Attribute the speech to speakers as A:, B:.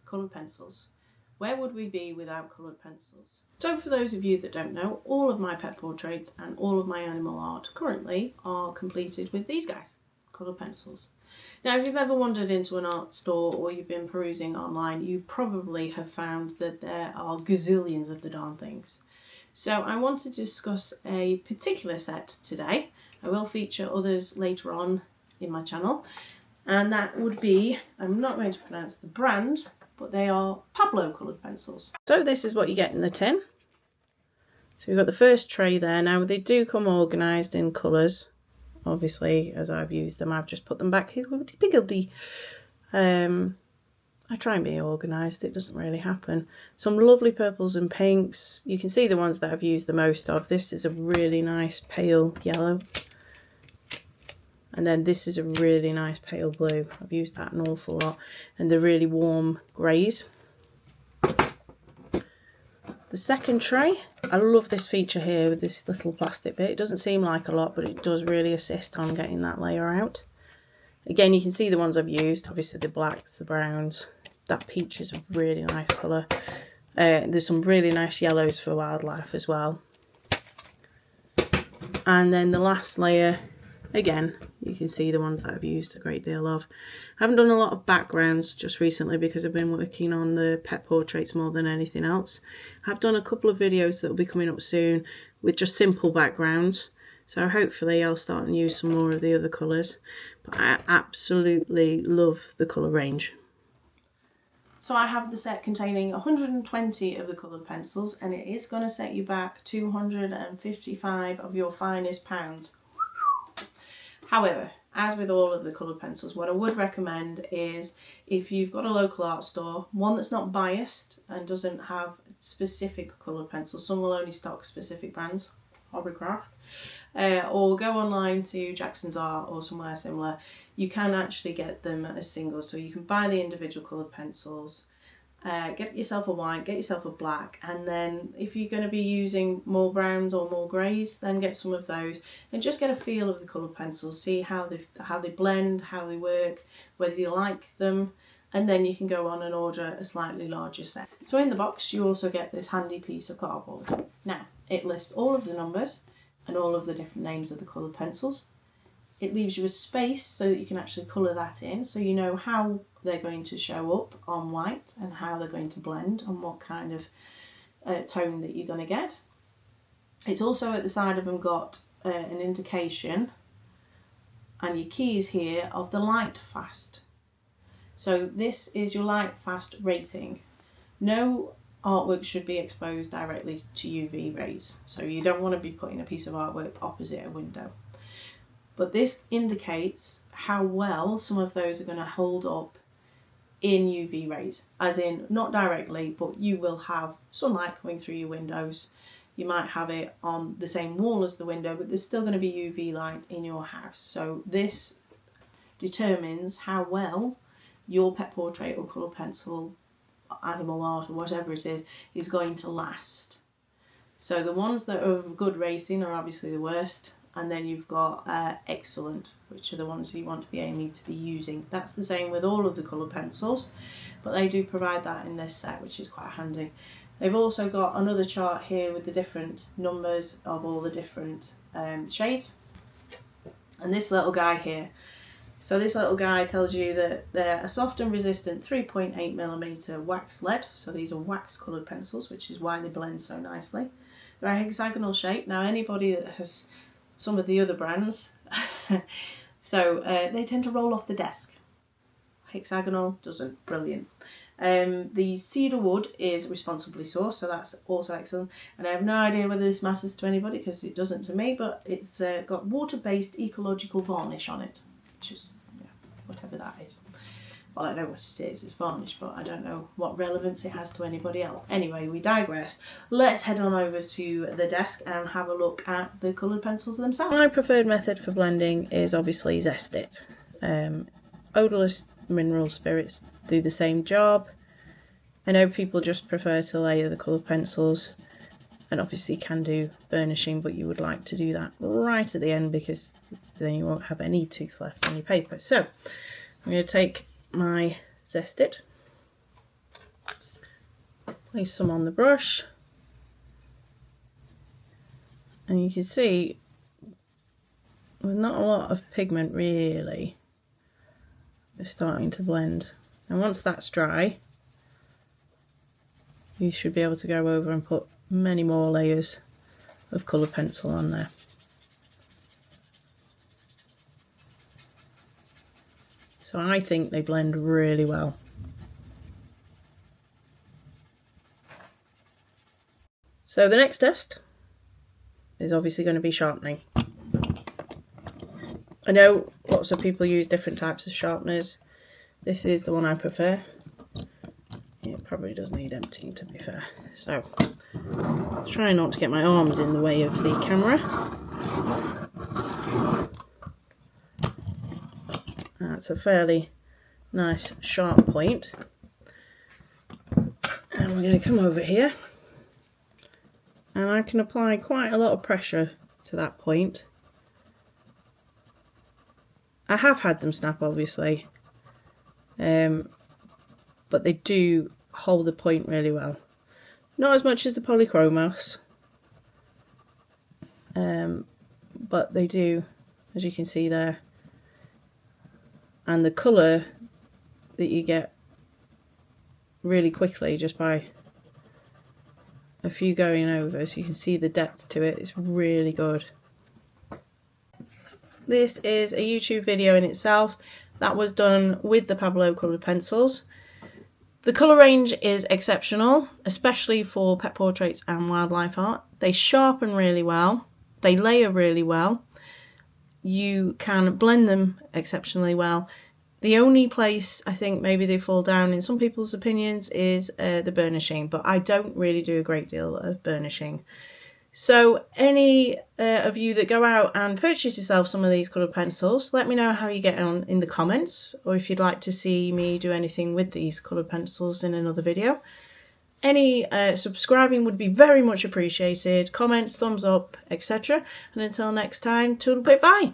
A: coloured pencils. Where would we be without coloured pencils? So for those of you that don't know, all of my pet portraits and all of my animal art currently are completed with these guys, coloured pencils. Now if you've ever wandered into an art store or you've been perusing online, you probably have found that there are gazillions of the darn things. So I want to discuss a particular set today. I will feature others later on in my channel, and that would be, I'm not going to pronounce the brand, but they are Pablo coloured pencils. So this is what you get in the tin. So we've got the first tray there. Now they do come organised in colours. Obviously, as I've used them, I've just put them back higgledy-piggledy. I try and be organised, it doesn't really happen. Some lovely purples and pinks. You can see the ones that I've used the most of. This is a really nice pale yellow. And then this is a really nice pale blue. I've used that an awful lot. And the really warm greys. The second tray, I love this feature here with this little plastic bit. It doesn't seem like a lot, but it does really assist on getting that layer out. Again, you can see the ones I've used. Obviously the blacks, the browns. That peach is a really nice colour. There's some really nice yellows for wildlife as well. And then the last layer, again, you can see the ones that I've used a great deal of. I haven't done a lot of backgrounds just recently because I've been working on the pet portraits more than anything else. I've done a couple of videos that will be coming up soon with just simple backgrounds. So hopefully I'll start and use some more of the other colours. But I absolutely love the colour range. So I have the set containing 120 of the coloured pencils, and it is going to set you back 255 of your finest pounds. However, as with all of the coloured pencils, what I would recommend is if you've got a local art store, one that's not biased and doesn't have specific coloured pencils, some will only stock specific brands, Hobbycraft, or go online to Jackson's Art or somewhere similar. You can actually get them as singles, so you can buy the individual coloured pencils, get yourself a white, get yourself a black, and then if you're going to be using more browns or more greys, then get some of those and just get a feel of the coloured pencils, see how they blend, how they work, whether you like them, and then you can go on and order a slightly larger set. So in the box you also get this handy piece of cardboard. Now it lists all of the numbers and all of the different names of the coloured pencils. It leaves you a space so that you can actually colour that in, so you know how they're going to show up on white and how they're going to blend and what kind of tone that you're going to get. It's also at the side of them got an indication and your keys here of the lightfast. So this is your lightfast rating. No artwork should be exposed directly to UV rays, so you don't want to be putting a piece of artwork opposite a window. But this indicates how well some of those are going to hold up in UV rays, as in not directly, but you will have sunlight coming through your windows. You might have it on the same wall as the window, but there's still going to be UV light in your house. So this determines how well your pet portrait or colour pencil, animal art or whatever it is going to last. So the ones that are of good rating are obviously the worst, and then you've got excellent, which are the ones you want to be aiming to be using. That's the same with all of the coloured pencils, but they do provide that in this set, which is quite handy. They've also got another chart here with the different numbers of all the different shades, and this little guy here. So this little guy tells you that they're a soft and resistant 3.8mm wax lead. So these are wax coloured pencils, which is why they blend so nicely. They're a hexagonal shape. Now anybody that has some of the other brands, so they tend to roll off the desk. Hexagonal doesn't. Brilliant. The cedar wood is responsibly sourced, so that's also excellent. And I have no idea whether this matters to anybody, because it doesn't to me, but it's got water-based ecological varnish on it, which is, yeah, whatever that is. Well, I know what it is, it's varnish, but I don't know what relevance it has to anybody else. Anyway, we digress. Let's head on over to the desk and have a look at the coloured pencils themselves. My preferred method for blending is obviously Zest It. Odourless mineral spirits do the same job. I know people just prefer to layer the coloured pencils, and obviously can do burnishing, but you would like to do that right at the end because then you won't have any tooth left on your paper. So I'm going to take my Zest It, Place some on the brush, and you can see with not a lot of pigment really, it's starting to blend. And once that's dry, you should be able to go over and put many more layers of colour pencil on there. So I think they blend really well. So the next test is obviously going to be sharpening. I know lots of people use different types of sharpeners. This is the one I prefer. It probably does need emptying, to be fair. So, try not to get my arms in the way of the camera. That's a fairly nice sharp point. And we're going to come over here. And I can apply quite a lot of pressure to that point. I have had them snap, obviously. But they do hold the point really well. Not as much as the polychromos, but they do, as you can see there. And the colour that you get really quickly just by a few going over, so you can see the depth to it. It's really good. This is a YouTube video in itself that was done with the Pablo coloured pencils. The colour range is exceptional, especially for pet portraits and wildlife art. They sharpen really well, they layer really well, you can blend them exceptionally well. The only place I think maybe they fall down in some people's opinions is the burnishing, but I don't really do a great deal of burnishing. So any of you that go out and purchase yourself some of these coloured pencils, let me know how you get on in the comments, or if you'd like to see me do anything with these coloured pencils in another video. Any subscribing would be very much appreciated, comments, thumbs up, etc. And until next time, toodle bit bye!